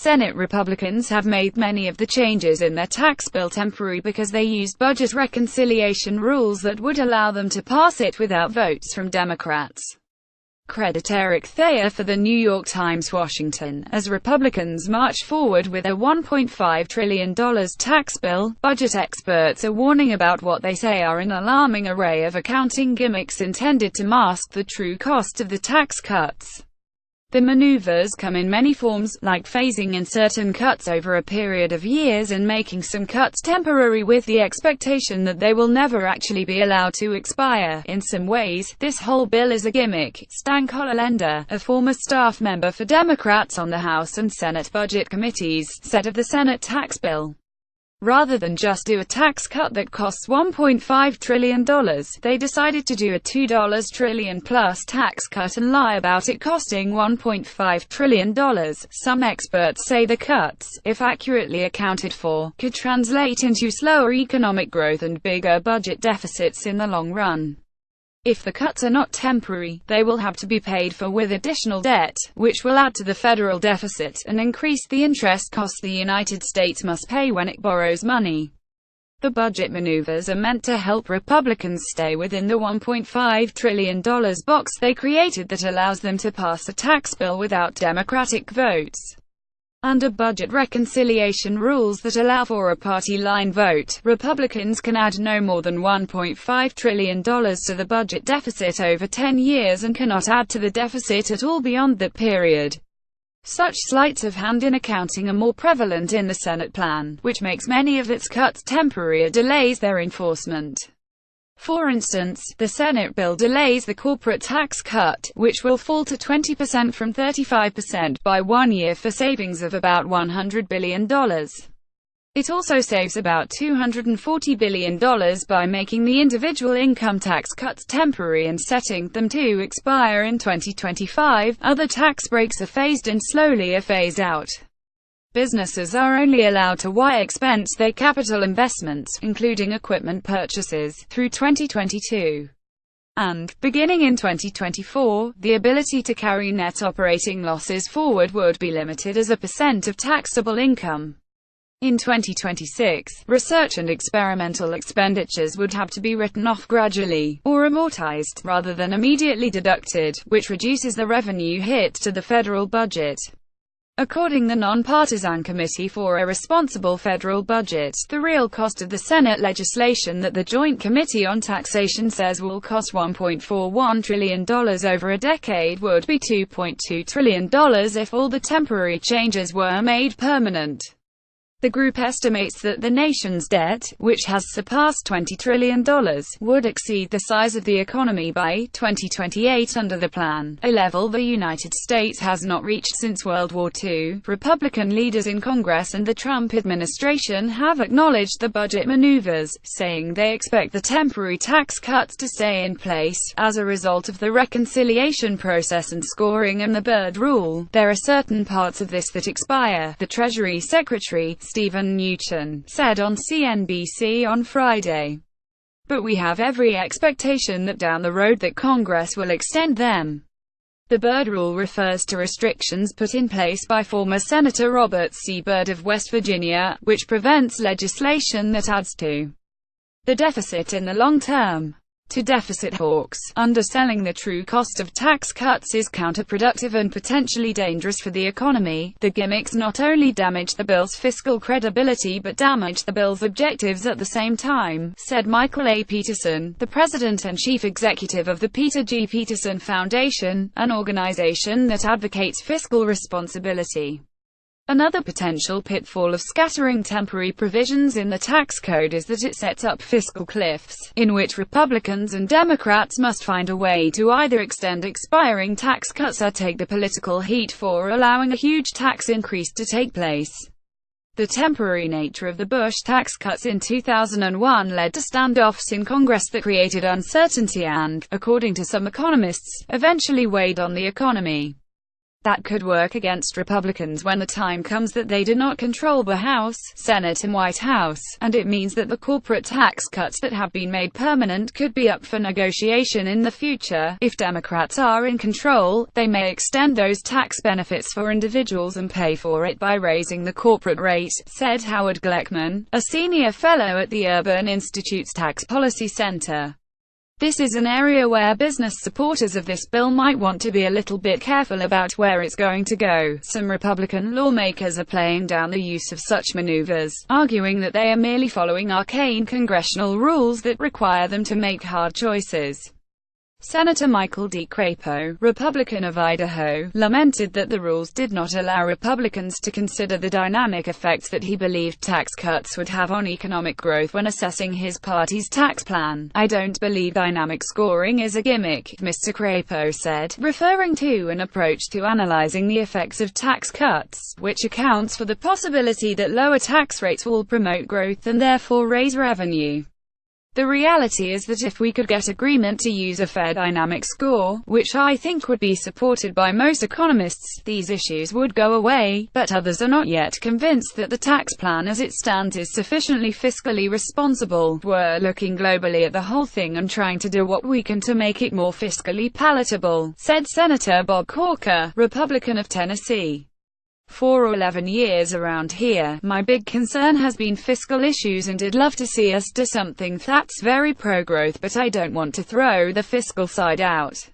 Senate Republicans have made many of the changes in their tax bill temporary because they used budget reconciliation rules that would allow them to pass it without votes from Democrats. CreditEric Tha for The New York Times, Washington. As Republicans march forward with a $1.5 trillion tax bill, budget experts are warning about what they say are an alarming array of accounting gimmicks intended to mask the true cost of the tax cuts. The maneuvers come in many forms, like phasing in certain cuts over a period of years and making some cuts temporary with the expectation that they will never actually be allowed to expire. In some ways, this whole bill is a gimmick, Stan Cololender, a former staff member for Democrats on the House and Senate Budget Committees, said of the Senate tax bill. Rather than just do a tax cut that costs $1.5 trillion, they decided to do a $2 trillion-plus tax cut and lie about it costing $1.5 trillion. Some experts say the cuts, if accurately accounted for, could translate into slower economic growth and bigger budget deficits in the long run. If the cuts are not temporary, they will have to be paid for with additional debt, which will add to the federal deficit, and increase the interest costs the United States must pay when it borrows money. The budget maneuvers are meant to help Republicans stay within the $1.5 trillion box they created that allows them to pass a tax bill without Democratic votes. Under budget reconciliation rules that allow for a party-line vote, Republicans can add no more than $1.5 trillion to the budget deficit over 10 years and cannot add to the deficit at all beyond that period. Such sleights of hand in accounting are more prevalent in the Senate plan, which makes many of its cuts temporary or delays their enforcement. For instance, the Senate bill delays the corporate tax cut, which will fall to 20% from 35% by 1 year for savings of about $100 billion. It also saves about $240 billion by making the individual income tax cuts temporary and setting them to expire in 2025. Other tax breaks are phased in slowly or phased out. Businesses are only allowed to expense their capital investments, including equipment purchases, through 2022. And, beginning in 2024, the ability to carry net operating losses forward would be limited as a percent of taxable income. In 2026, research and experimental expenditures would have to be written off gradually, or amortized, rather than immediately deducted, which reduces the revenue hit to the federal budget. According to the Nonpartisan Committee for a Responsible Federal Budget, the real cost of the Senate legislation that the Joint Committee on Taxation says will cost $1.41 trillion over a decade would be $2.2 trillion if all the temporary changes were made permanent. The group estimates that the nation's debt, which has surpassed $20 trillion, would exceed the size of the economy by 2028 under the plan, a level the United States has not reached since World War II. Republican leaders in Congress and the Trump administration have acknowledged the budget maneuvers, saying they expect the temporary tax cuts to stay in place. As a result of the reconciliation process and scoring and the Byrd rule, there are certain parts of this that expire, the Treasury Secretary, Stephen Mnuchin, said on CNBC on Friday. But we have every expectation that down the road that Congress will extend them. The Byrd rule refers to restrictions put in place by former Senator Robert C. Byrd of West Virginia, which prevents legislation that adds to the deficit in the long term. To deficit hawks, underselling the true cost of tax cuts is counterproductive and potentially dangerous for the economy. The gimmicks not only damage the bill's fiscal credibility but damage the bill's objectives at the same time, said Michael A. Peterson, the president and chief executive of the Peter G. Peterson Foundation, an organization that advocates fiscal responsibility. Another potential pitfall of scattering temporary provisions in the tax code is that it sets up fiscal cliffs, in which Republicans and Democrats must find a way to either extend expiring tax cuts or take the political heat for allowing a huge tax increase to take place. The temporary nature of the Bush tax cuts in 2001 led to standoffs in Congress that created uncertainty and, according to some economists, eventually weighed on the economy. That could work against Republicans when the time comes that they do not control the House, Senate and White House, and it means that the corporate tax cuts that have been made permanent could be up for negotiation in the future. If Democrats are in control, they may extend those tax benefits for individuals and pay for it by raising the corporate rate, said Howard Gleckman, a senior fellow at the Urban Institute's Tax Policy Center. This is an area where business supporters of this bill might want to be a little bit careful about where it's going to go. Some Republican lawmakers are playing down the use of such maneuvers, arguing that they are merely following arcane congressional rules that require them to make hard choices. Senator Michael D. Crapo, Republican of Idaho, lamented that the rules did not allow Republicans to consider the dynamic effects that he believed tax cuts would have on economic growth when assessing his party's tax plan. "I don't believe dynamic scoring is a gimmick," Mr. Crapo said, referring to an approach to analyzing the effects of tax cuts, which accounts for the possibility that lower tax rates will promote growth and therefore raise revenue. "The reality is that if we could get agreement to use a fair dynamic score, which I think would be supported by most economists, these issues would go away, but others are not yet convinced that the tax plan as it stands is sufficiently fiscally responsible. We're looking globally at the whole thing and trying to do what we can to make it more fiscally palatable," said Senator Bob Corker, Republican of Tennessee. "For 11 years around here, my big concern has been fiscal issues and I'd love to see us do something that's very pro-growth, but I don't want to throw the fiscal side out.